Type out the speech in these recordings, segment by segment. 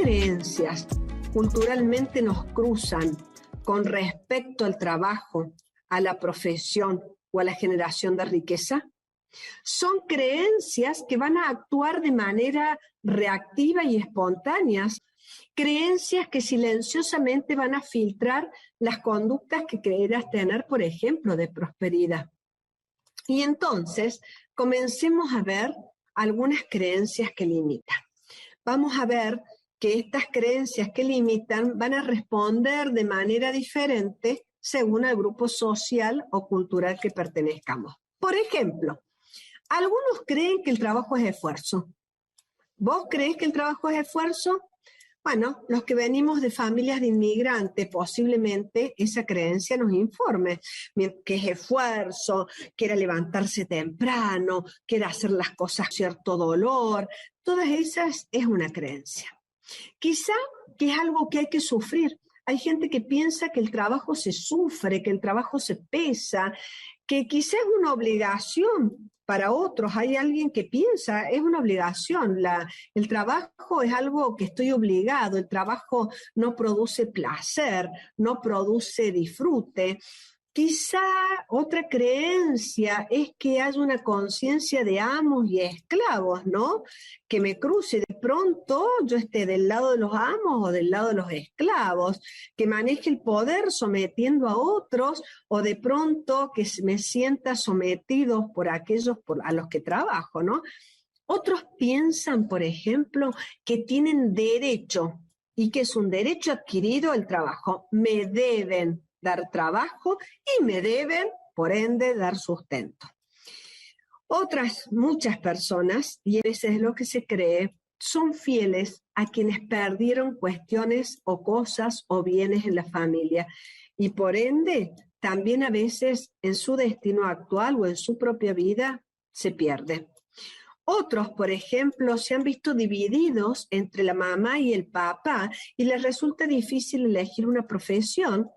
creencias culturalmente nos cruzan con respecto al trabajo, a la profesión o a la generación de riqueza? Son creencias que van a actuar de manera reactiva y espontáneas, creencias que silenciosamente van a filtrar las conductas que creerás tener, por ejemplo, de prosperidad. Y entonces, comencemos a ver algunas creencias que limitan. Vamos a ver que estas creencias que limitan van a responder de manera diferente según el grupo social o cultural que pertenezcamos. Por ejemplo, algunos creen que el trabajo es esfuerzo. ¿Vos creés que el trabajo es esfuerzo? Bueno, los que venimos de familias de inmigrantes, posiblemente esa creencia nos informe que es esfuerzo, que era levantarse temprano, que era hacer las cosas con cierto dolor. Todas esas es una creencia. Quizá que es algo que hay que sufrir. Hay gente que piensa que el trabajo se sufre, que el trabajo se pesa, que quizá es una obligación para otros. Hay alguien que piensa, es una obligación, el trabajo es algo que estoy obligado, el trabajo no produce placer, no produce disfrute. Quizá otra creencia es que hay una conciencia de amos y esclavos, ¿no? Que me cruce, de pronto yo esté del lado de los amos o del lado de los esclavos, que maneje el poder sometiendo a otros o de pronto que me sienta sometido por aquellos a los que trabajo, ¿no? Otros piensan, por ejemplo, que tienen derecho y que es un derecho adquirido el trabajo. Me deben dar trabajo y me deben, por ende, dar sustento. Muchas personas, y a veces es lo que se cree, son fieles a quienes perdieron cuestiones o cosas o bienes en la familia y por ende también a veces en su destino actual o en su propia vida se pierde. Otros, por ejemplo, se han visto divididos entre la mamá y el papá y les resulta difícil elegir una profesión.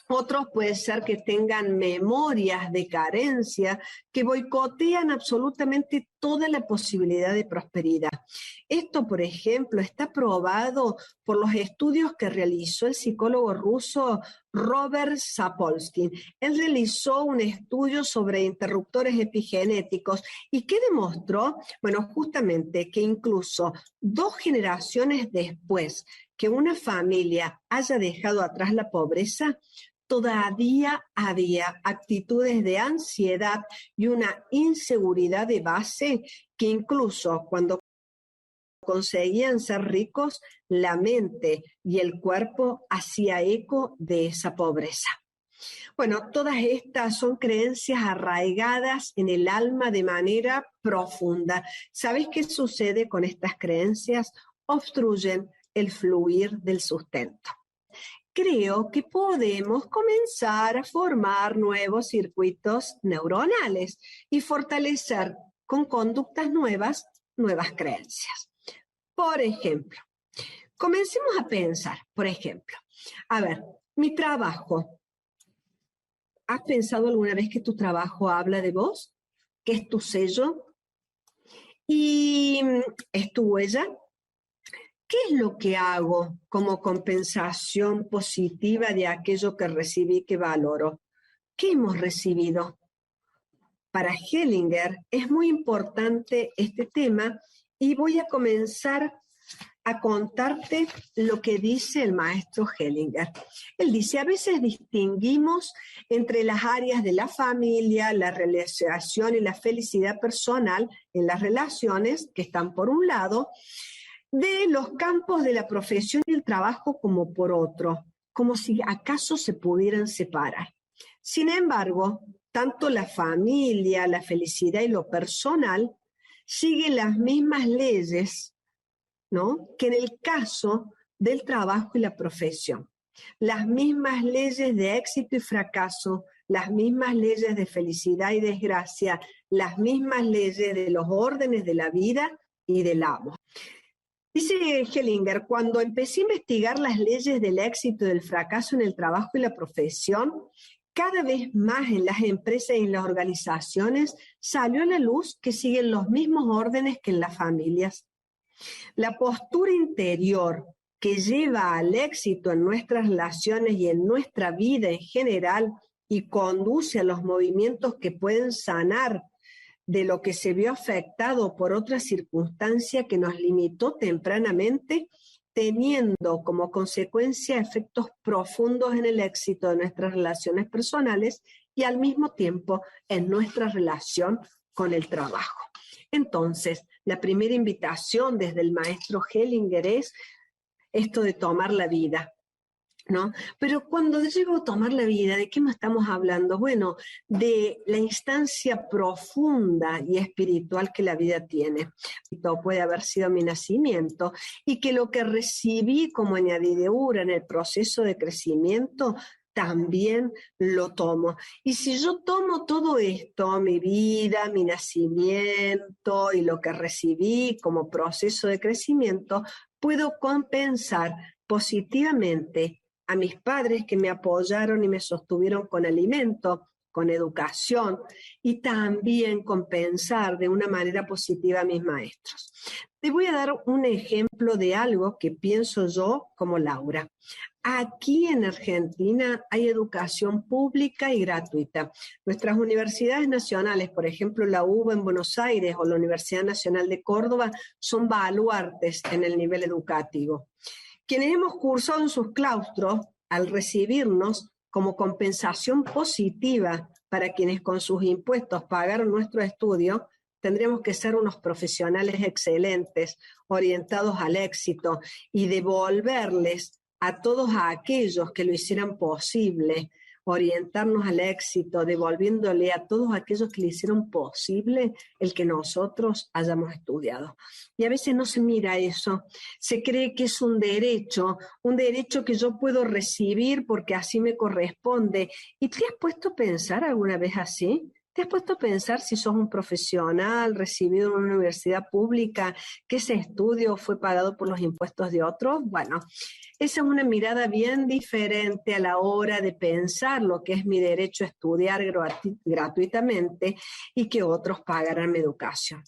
Otros puede ser que tengan memorias de carencia que boicotean absolutamente toda la posibilidad de prosperidad. Esto, por ejemplo, está probado por los estudios que realizó el psicólogo ruso Robert Sapolsky. Él realizó un estudio sobre interruptores epigenéticos y que demostró, bueno, justamente que incluso 2 generaciones después que una familia haya dejado atrás la pobreza, todavía había actitudes de ansiedad y una inseguridad de base que incluso cuando conseguían ser ricos, la mente y el cuerpo hacía eco de esa pobreza. Bueno, todas estas son creencias arraigadas en el alma de manera profunda. ¿Sabes qué sucede con estas creencias? Obstruyen el fluir del sustento. Creo que podemos comenzar a formar nuevos circuitos neuronales y fortalecer con conductas nuevas creencias. Por ejemplo, comencemos a pensar, por ejemplo, a ver, mi trabajo. ¿Has pensado alguna vez que tu trabajo habla de vos? ¿Que es tu sello? ¿Y es tu huella? ¿Qué es lo que hago como compensación positiva de aquello que recibí, que valoro? ¿Qué hemos recibido? Para Hellinger es muy importante este tema y voy a comenzar a contarte lo que dice el maestro Hellinger. Él dice, a veces distinguimos entre las áreas de la familia, la realización y la felicidad personal en las relaciones que están por un lado, de los campos de la profesión y el trabajo como por otro, como si acaso se pudieran separar. Sin embargo, tanto la familia, la felicidad y lo personal siguen las mismas leyes, ¿no?, que en el caso del trabajo y la profesión. Las mismas leyes de éxito y fracaso, las mismas leyes de felicidad y desgracia, las mismas leyes de los órdenes de la vida y del amo. Dice Hellinger, cuando empecé a investigar las leyes del éxito y del fracaso en el trabajo y la profesión, cada vez más en las empresas y en las organizaciones salió a la luz que siguen los mismos órdenes que en las familias. La postura interior que lleva al éxito en nuestras relaciones y en nuestra vida en general y conduce a los movimientos que pueden sanar de lo que se vio afectado por otra circunstancia que nos limitó tempranamente, teniendo como consecuencia efectos profundos en el éxito de nuestras relaciones personales y al mismo tiempo en nuestra relación con el trabajo. Entonces, la primera invitación desde el maestro Hellinger es esto de tomar la vida, ¿no? Pero cuando digo tomar la vida, ¿de qué me estamos hablando? Bueno, de la instancia profunda y espiritual que la vida tiene. Esto puede haber sido mi nacimiento y que lo que recibí como añadidura en el proceso de crecimiento también lo tomo. Y si yo tomo todo esto, mi vida, mi nacimiento y lo que recibí como proceso de crecimiento, puedo compensar positivamente a mis padres que me apoyaron y me sostuvieron con alimento, con educación, y también compensar de una manera positiva a mis maestros. Te voy a dar un ejemplo de algo que pienso yo como Laura. Aquí en Argentina hay educación pública y gratuita. Nuestras universidades nacionales, por ejemplo, la UBA en Buenos Aires o la Universidad Nacional de Córdoba, son baluartes en el nivel educativo. Quienes hemos cursado en sus claustros, al recibirnos como compensación positiva para quienes con sus impuestos pagaron nuestro estudio, tendremos que ser unos profesionales excelentes, orientados al éxito y devolverles a todos aquellos que lo hicieran posible, orientarnos al éxito, devolviéndole a todos aquellos que le hicieron posible el que nosotros hayamos estudiado. Y a veces no se mira eso, se cree que es un derecho que yo puedo recibir porque así me corresponde. ¿Y te has puesto a pensar alguna vez así? ¿Te has puesto a pensar si sos un profesional recibido en una universidad pública, que ese estudio fue pagado por los impuestos de otros? Bueno, esa es una mirada bien diferente a la hora de pensar lo que es mi derecho a estudiar gratuitamente y que otros pagaran mi educación.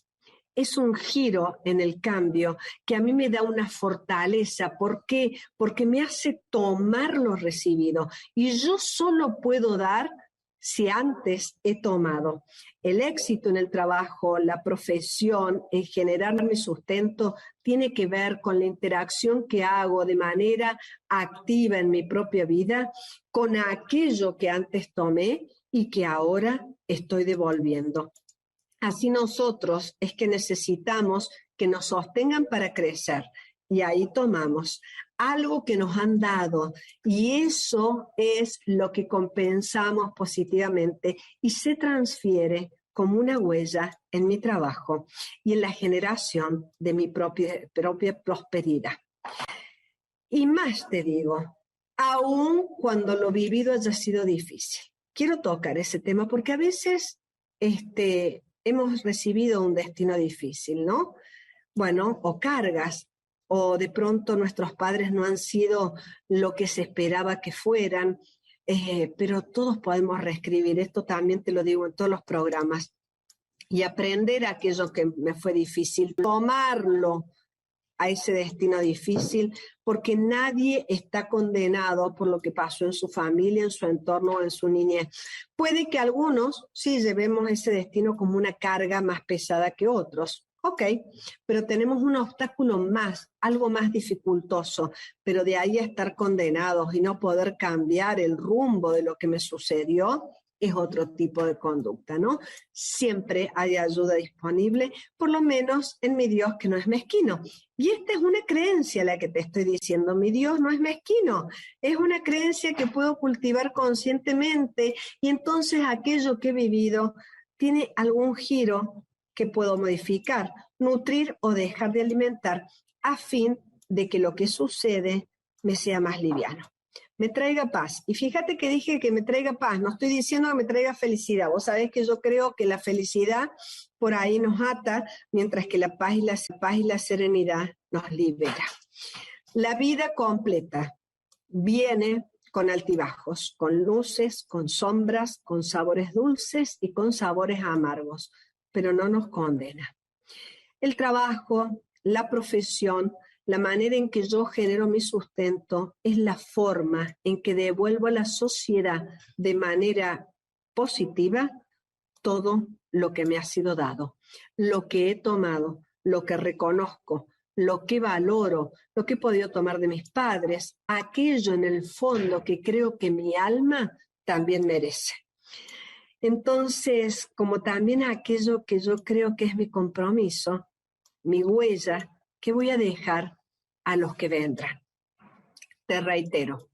Es un giro en el cambio que a mí me da una fortaleza. ¿Por qué? Porque me hace tomar lo recibido y yo solo puedo dar si antes he tomado. El éxito en el trabajo, la profesión, en generar mi sustento, tiene que ver con la interacción que hago de manera activa en mi propia vida con aquello que antes tomé y que ahora estoy devolviendo. Así nosotros es que necesitamos que nos sostengan para crecer y ahí tomamos algo que nos han dado y eso es lo que compensamos positivamente y se transfiere como una huella en mi trabajo y en la generación de mi propia prosperidad. Y más te digo, aun cuando lo vivido haya sido difícil. Quiero tocar ese tema porque a veces hemos recibido un destino difícil, ¿no? Bueno, o cargas, o de pronto nuestros padres no han sido lo que se esperaba que fueran, pero todos podemos reescribir, esto también te lo digo en todos los programas, y aprender aquello que me fue difícil, tomarlo a ese destino difícil, porque nadie está condenado por lo que pasó en su familia, en su entorno o en su niñez. Puede que algunos sí llevemos ese destino como una carga más pesada que otros. Ok, pero tenemos un obstáculo más, algo más dificultoso, pero de ahí a estar condenados y no poder cambiar el rumbo de lo que me sucedió, es otro tipo de conducta, ¿no? Siempre hay ayuda disponible, por lo menos en mi Dios que no es mezquino. Y esta es una creencia la que te estoy diciendo, mi Dios no es mezquino, es una creencia que puedo cultivar conscientemente y entonces aquello que he vivido tiene algún giro que puedo modificar, nutrir o dejar de alimentar a fin de que lo que sucede me sea más liviano. Me traiga paz. Y fíjate que dije que me traiga paz, no estoy diciendo que me traiga felicidad. Vos sabés que yo creo que la felicidad por ahí nos ata, mientras que la paz y la serenidad nos libera. La vida completa viene con altibajos, con luces, con sombras, con sabores dulces y con sabores amargos, pero no nos condena. El trabajo, la profesión, la manera en que yo genero mi sustento es la forma en que devuelvo a la sociedad de manera positiva todo lo que me ha sido dado, lo que he tomado, lo que reconozco, lo que valoro, lo que he podido tomar de mis padres, aquello en el fondo que creo que mi alma también merece. Entonces, como también aquello que yo creo que es mi compromiso, mi huella, que voy a dejar a los que vendrán. Te reitero,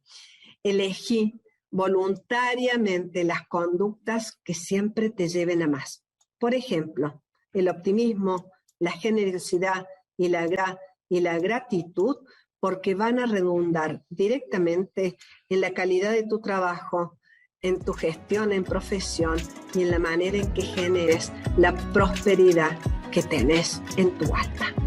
elegí voluntariamente las conductas que siempre te lleven a más. Por ejemplo, el optimismo, la generosidad y la gratitud, porque van a redundar directamente en la calidad de tu trabajo, en tu gestión en profesión y en la manera en que generes la prosperidad que tenés en tu alma.